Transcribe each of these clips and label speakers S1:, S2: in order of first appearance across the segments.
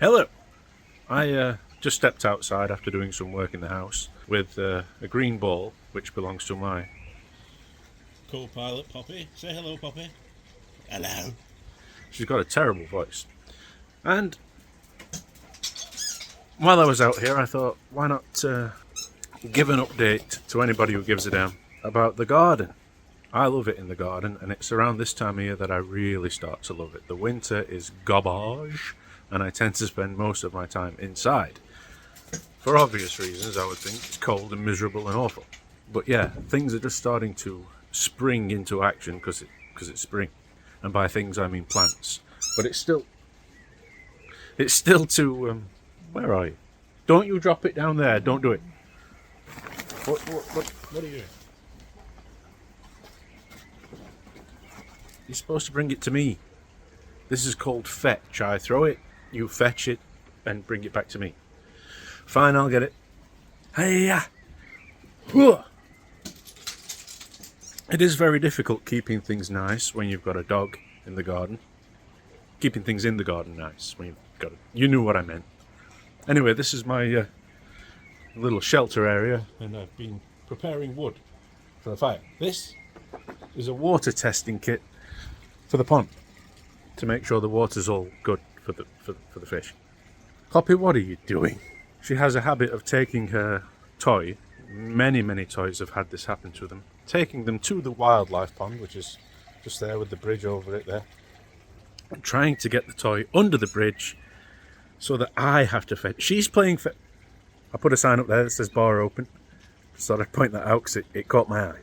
S1: Hello! I just stepped outside after doing some work in the house with a green ball which belongs to my
S2: co-pilot Poppy. Say hello, Poppy. Hello.
S1: She's got a terrible voice. And while I was out here, I thought, why not give an update to anybody who gives a damn about the garden. I love it in the garden, and it's around this time of year that I really start to love it. The winter is garbage, and I tend to spend most of my time inside. For obvious reasons, I would think. It's cold and miserable and awful. But yeah, things are just starting to spring into action because it's spring. And by things, I mean plants. But it's still too... where are you? Don't you drop it down there. Don't do it. What are you doing? You're supposed to bring it to me. This is called fetch. I throw it, you fetch it, and bring it back to me. Fine, I'll get it. Hey-ya! It is very difficult keeping things nice when you've got a dog in the garden. Keeping things in the garden nice when you've got you knew what I meant. Anyway, this is my little shelter area, and I've been preparing wood for the fire. This is a water testing kit for the pond to make sure the water's all good for the fish. Poppy, what are you doing? She has a habit of taking her toy. Many toys have had this happen to them. Taking them to the wildlife pond, which is just there with the bridge over it there, and trying to get the toy under the bridge so that I have to fetch. She's playing fetch. I put a sign up there that says bar open. Just thought I'd point that out because it caught my eye.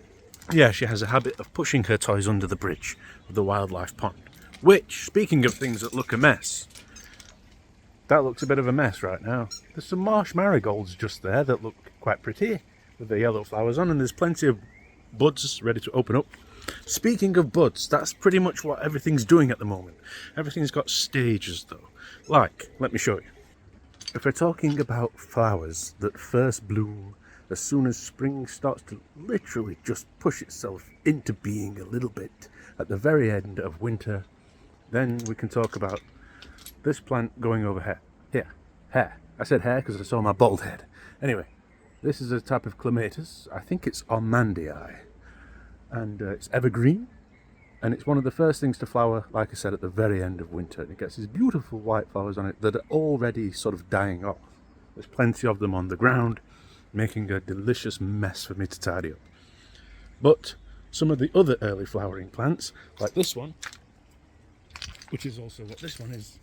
S1: Yeah, she has a habit of pushing her toys under the bridge of the wildlife pond. Which, speaking of things that look a mess, that looks a bit of a mess right now. There's some marsh marigolds just there that look quite pretty with the yellow flowers on, and there's plenty of buds ready to open up. Speaking of buds, that's pretty much what everything's doing at the moment. Everything's got stages though. Like, let me show you. If we're talking about flowers that first bloom as soon as spring starts to literally just push itself into being a little bit at the very end of winter, then we can talk about this plant going over here. Hair. I said hair because I saw my bald head. Anyway, this is a type of clematis. I think it's Ormandii. And it's evergreen. And it's one of the first things to flower, like I said, at the very end of winter. And it gets these beautiful white flowers on it that are already sort of dying off. There's plenty of them on the ground, making a delicious mess for me to tidy up. But some of the other early flowering plants, like this one, which is also what this one is,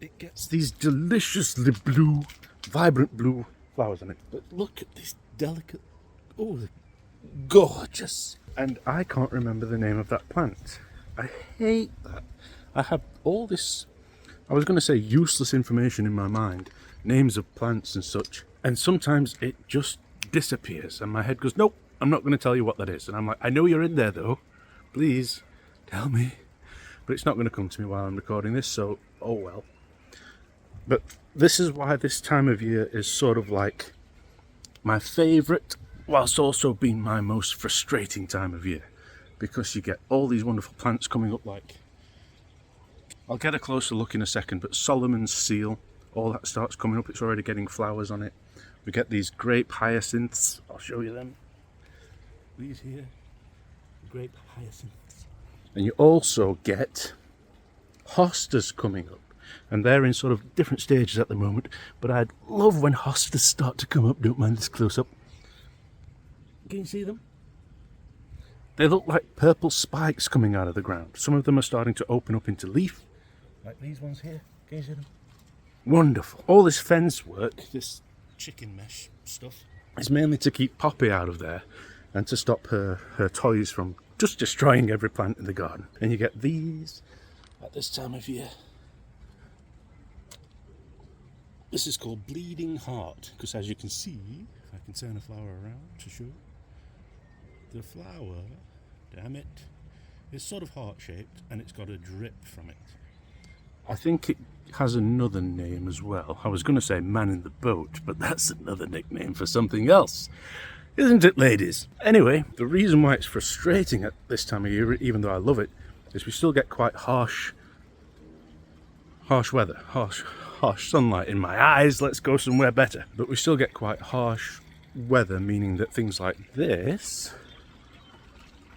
S1: it gets these deliciously blue, vibrant blue flowers on it. But look at this delicate, oh, they're gorgeous. And I can't remember the name of that plant. I hate that. I have all this, I was going to say useless information in my mind, names of plants and such, and sometimes it just disappears and my head goes, nope, I'm not going to tell you what that is. And I'm like, I know you're in there though, please tell me. But it's not going to come to me while I'm recording this, so oh well. But this is why this time of year is sort of like my favourite, whilst also being my most frustrating time of year, because you get all these wonderful plants coming up, like, I'll get a closer look in a second, but Solomon's seal, all that starts coming up. It's already getting flowers on it. We get these grape hyacinths. I'll show you them. These here, grape hyacinths. And you also get hostas coming up, and they're in sort of different stages at the moment, but I'd love when hostas start to come up. Don't mind this close up. Can you see them? They look like purple spikes coming out of the ground. Some of them are starting to open up into leaf, like these ones here. Can you see them? Wonderful. All this fence work, this chicken mesh stuff, is mainly to keep Poppy out of there and to stop her toys from just destroying every plant in the garden. And you get these at this time of year. This is called Bleeding Heart, because as you can see, if I can turn a flower around to show you, the flower, damn it, is sort of heart-shaped and it's got a drip from it. I think it has another name as well. I was going to say man in the boat, but that's another nickname for something else. Isn't it, ladies? Anyway, the reason why it's frustrating at this time of year, even though I love it, is we still get quite harsh weather, harsh sunlight in my eyes, let's go somewhere better. But we still get quite harsh weather, meaning that things like this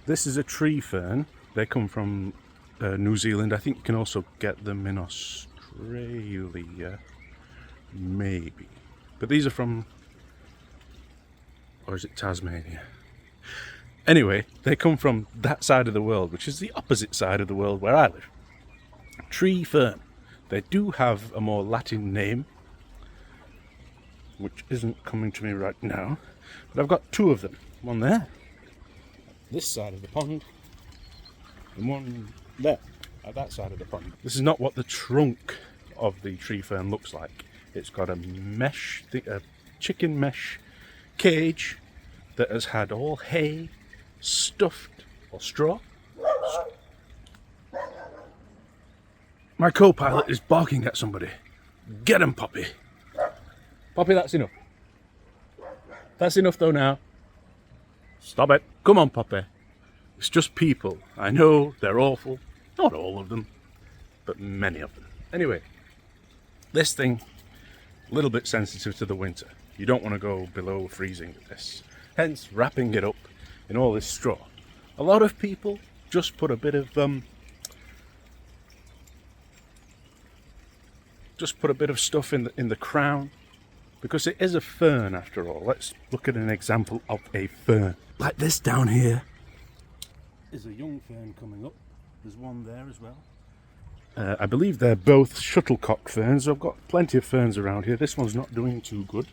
S1: is a tree fern. They come from New Zealand. I think you can also get them in Australia, maybe. But these are from, or is it Tasmania? Anyway, they come from that side of the world, which is the opposite side of the world where I live. Tree fern. They do have a more Latin name, which isn't coming to me right now, but I've got two of them. One there, this side of the pond, and one there, at that side of the pond. This is not what the trunk of the tree fern looks like. It's got a mesh, a chicken mesh cage that has had all hay stuffed, or straw. My co-pilot is barking at somebody. Get him, Poppy. Poppy, that's enough. That's enough though now. Stop it. Come on, Poppy. It's just people. I know they're awful. Not all of them, but many of them. Anyway, this thing, a little bit sensitive to the winter. You don't want to go below freezing with this. Hence, wrapping it up in all this straw. A lot of people just put a bit of stuff in the crown, because it is a fern after all. Let's look at an example of a fern. Like this down here is a young fern coming up. There's one there as well. I believe they're both shuttlecock ferns. I've got plenty of ferns around here. This one's not doing too good.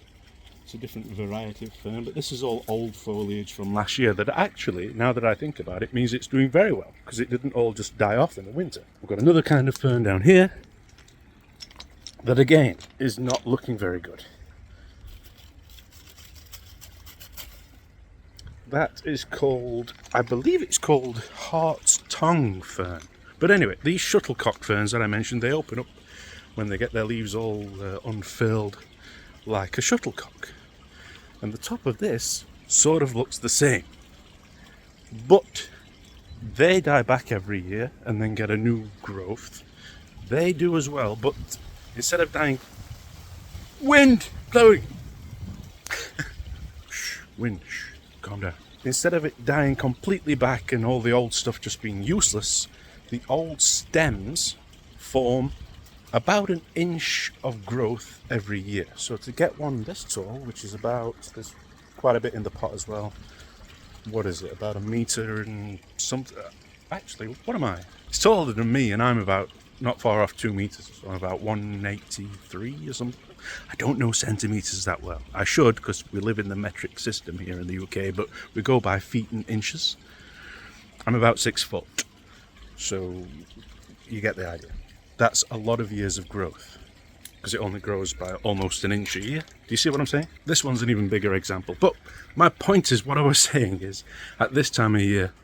S1: It's a different variety of fern, but this is all old foliage from last year that actually, now that I think about it, means it's doing very well, because it didn't all just die off in the winter. We've got another kind of fern down here that again is not looking very good. That is called, I believe it's called Heart's Tongue fern. But anyway, these shuttlecock ferns that I mentioned, they open up when they get their leaves all unfurled like a shuttlecock. And the top of this sort of looks the same. But they die back every year and then get a new growth. They do as well, but instead of dying... Wind! Blowing! Shh, wind, shh, calm down. Instead of it dying completely back and all the old stuff just being useless, the old stems form about an inch of growth every year. So to get one this tall, which is about, there's quite a bit in the pot as well. What is it, about a metre and something? Actually, what am I? It's taller than me, and I'm about not far off 2 meters. So I'm about 183 or something. I don't know centimeters that well. I should, because we live in the metric system here in the UK, but we go by feet and inches. I'm about 6 foot. So you get the idea. That's a lot of years of growth, because it only grows by almost an inch a year. Do you see what I'm saying? This one's an even bigger example. But my point is, what I was saying is, at this time of year,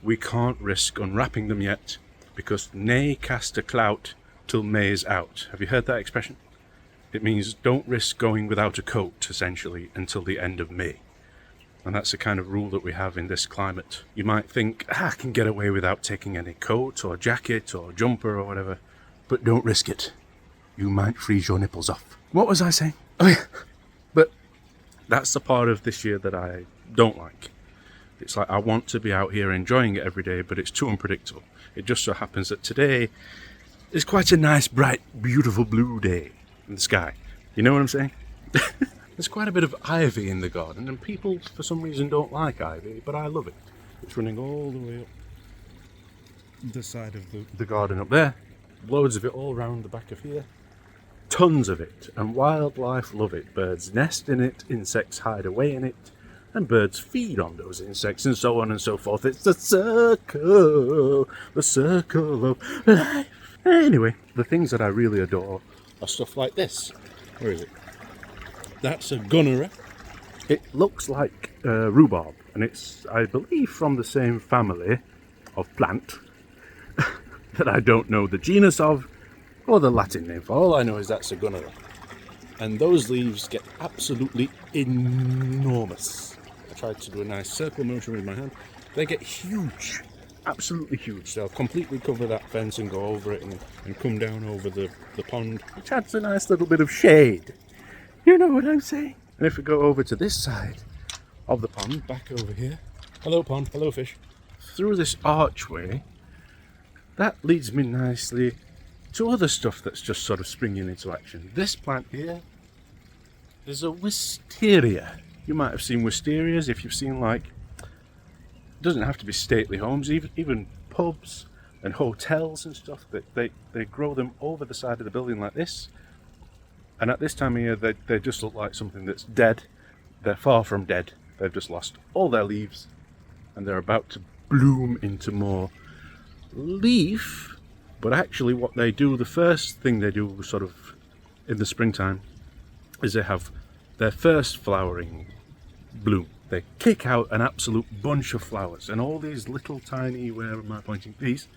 S1: we can't risk unwrapping them yet, because nay cast a clout till May is out. Have you heard that expression? It means don't risk going without a coat, essentially, until the end of May. And that's the kind of rule that we have in this climate. You might think, I can get away without taking any coat or jacket or jumper or whatever. But don't risk it. You might freeze your nipples off. What was I saying? Oh yeah. But that's the part of this year that I don't like. It's like I want to be out here enjoying it every day, but it's too unpredictable. It just so happens that today is quite a nice, bright, beautiful blue day in the sky. You know what I'm saying? There's quite a bit of ivy in the garden, and people for some reason don't like ivy, but I love it. It's running all the way up the side of the garden up there. Loads of it all around the back of here. Tons of it, and wildlife love it. Birds nest in it, insects hide away in it, and birds feed on those insects, and so on and so forth. It's the circle of life. Anyway, the things that I really adore are stuff like this. Where is it? That's a gunnera. It looks like rhubarb, and it's, I believe, from the same family of plant that I don't know the genus of or the Latin name for. All I know is that's a gunnera. And those leaves get absolutely enormous. I tried to do a nice circle motion with my hand. They get huge. absolutely huge. They'll completely cover that fence and go over it and come down over the pond, which adds a nice little bit of shade. You know what I'm saying? And if we go over to this side of the pond, back over here, hello pond, hello fish, through this archway, that leads me nicely to other stuff that's just sort of springing into action. This plant here is a wisteria. You might have seen wisterias if you've seen, like, it doesn't have to be stately homes, even pubs and hotels and stuff, that they grow them over the side of the building like this. And at this time of year, they just look like something that's dead. They're far from dead. They've just lost all their leaves and they're about to bloom into more leaf. But actually what they do, the first thing they do sort of in the springtime, is they have their first flowering bloom. They kick out an absolute bunch of flowers, and all these little tiny, where am I pointing, these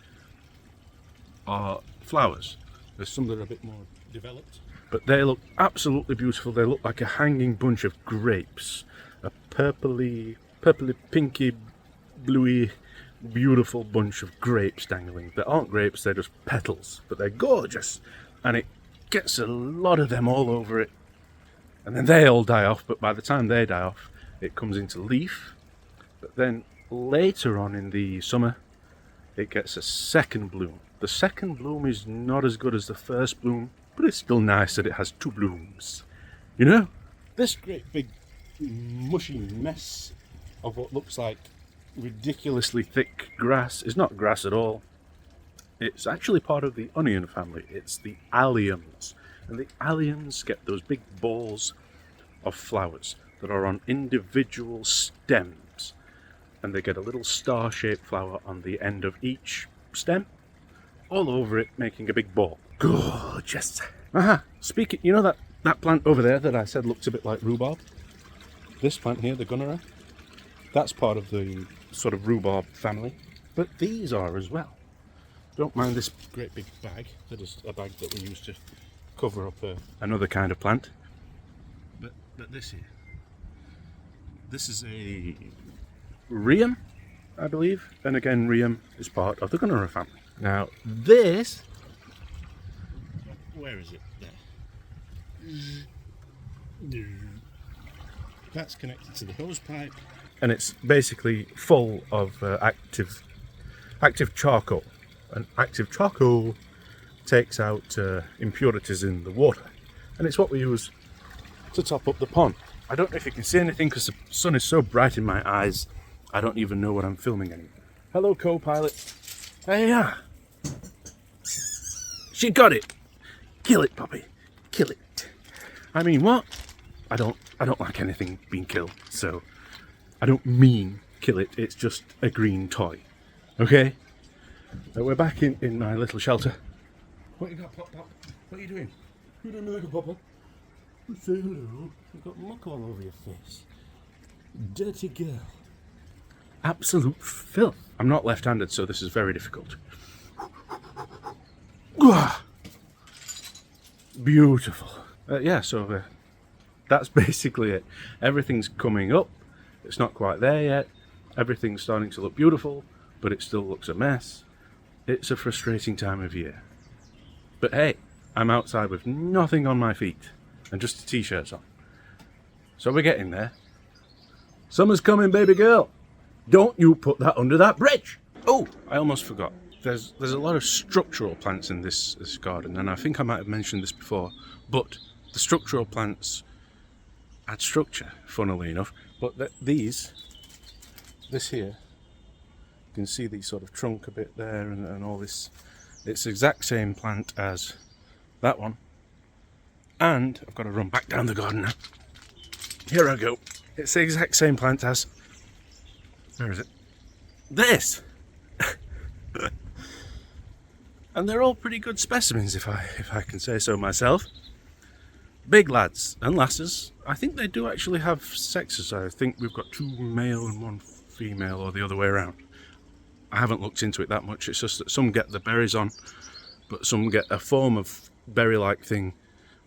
S1: are flowers. There's some that are a bit more developed, but they look absolutely beautiful. They look like a hanging bunch of grapes, a purpley, pinky, bluey, beautiful bunch of grapes dangling. They aren't grapes, they're just petals, but they're gorgeous, and it gets a lot of them all over it, and then they all die off. But by the time they die off, it comes into leaf. But then later on in the summer, it gets a second bloom. The second bloom is not as good as the first bloom, but it's still nice that it has two blooms. You know, this great big mushy mess of what looks like ridiculously thick grass is not grass at all. It's actually part of the onion family. It's the alliums. And the alliums get those big balls of flowers that are on individual stems. And they get a little star-shaped flower on the end of each stem, all over it, making a big ball. Gorgeous. Aha! Speaking, you know that plant over there that I said looks a bit like rhubarb? This plant here, the gunnera, that's part of the sort of rhubarb family. But these are as well. Don't mind this great big bag. That is a bag that we use to cover up another kind of plant. But this here, this is a rheum, I believe. And again, rheum is part of the gunnera family. Now this, where is it? There. That's connected to the hose pipe, and it's basically full of active charcoal. And active charcoal takes out impurities in the water, and it's what we use to top up the pond. I don't know if you can see anything because the sun is so bright in my eyes, I don't even know what I'm filming anymore. Hello, co-pilot. Hey, yeah. She got it. Kill it, puppy. Kill it. I mean, what? I don't like anything being killed, so I don't mean kill it. It's just a green toy. Okay? So we're back in my little shelter. What you got, Pop? What are you doing? You doing, little Papa? Say hello. You've got muck all over your face. Dirty girl. Absolute filth. I'm not left-handed, so this is very difficult. Beautiful. So that's basically it. Everything's coming up. It's not quite there yet. Everything's starting to look beautiful, but it still looks a mess. It's a frustrating time of year. But hey, I'm outside with nothing on my feet and just t-shirts on. So we're getting there. Summer's coming, baby girl. Don't you put that under that bridge. Oh, I almost forgot. There's a lot of structural plants in this garden, and I think I might have mentioned this before, but the structural plants add structure, funnily enough. But this here, you can see the sort of trunk a bit there and all this. It's the exact same plant as that one. And I've got to run back down the garden now. Here I go. It's the exact same plant as, where is it? This! And they're all pretty good specimens, if I can say so myself. Big lads and lasses. I think they do actually have sexes. I think we've got 2 male and 1 female, or the other way around. I haven't looked into it that much. It's just that some get the berries on, but some get a form of berry-like thing,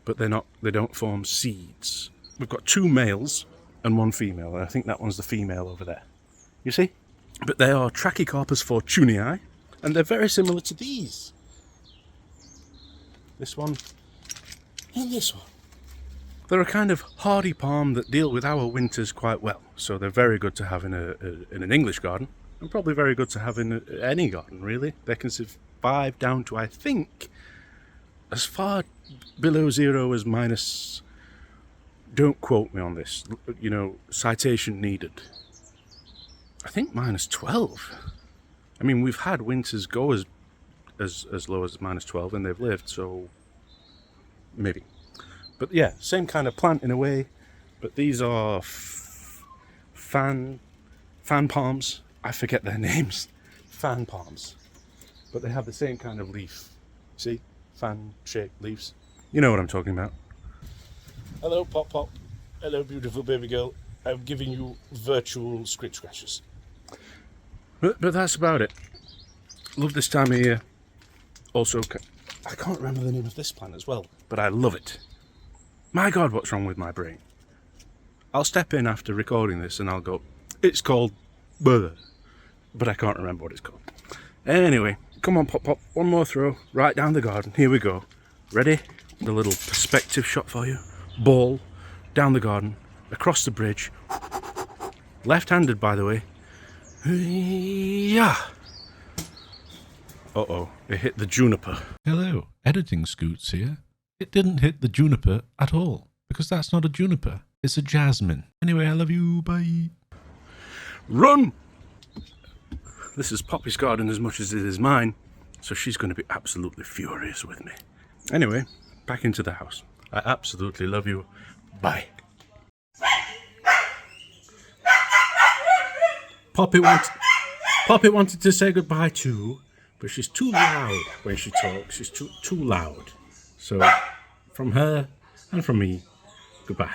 S1: but they don't form seeds. We've got 2 males and 1 female, and I think that one's the female over there. You see? But they are Trachycarpus fortunei, and they're very similar to these. This one and this one. They're a kind of hardy palm that deal with our winters quite well, so they're very good to have in an English garden, and probably very good to have in any garden, really. They can survive down to, I think, as far below zero as minus... Don't quote me on this, you know, citation needed. I think minus 12. I mean, we've had winters go as low as minus 12, and they've lived, so maybe. But yeah, same kind of plant in a way, but these are fan palms. I forget their names. Fan palms. But they have the same kind of leaf. See? Fan-shaped leaves. You know what I'm talking about. Hello, Pop Pop. Hello, beautiful baby girl. I'm giving you virtual scritch scratches. But that's about it. Love this time of year. Also, I can't remember the name of this plant as well, but I love it. My God, what's wrong with my brain? I'll step in after recording this and I'll go, it's called... But I can't remember what it's called. Anyway, come on, Pop Pop. One more throw. Right down the garden. Here we go. Ready? The little perspective shot for you. Ball. Down the garden. Across the bridge. Left-handed, by the way. Yeah. Uh-oh. It hit the juniper.
S3: Hello, editing Skoots here. It didn't hit the juniper at all, because that's not a juniper, it's a jasmine. Anyway, I love you, bye.
S1: Run! This is Poppy's garden as much as it is mine, so she's going to be absolutely furious with me. Anyway, back into the house. I absolutely love you. Bye. Poppy wanted to say goodbye too, but she's too loud when she talks. She's too loud. So, from her and from me, goodbye.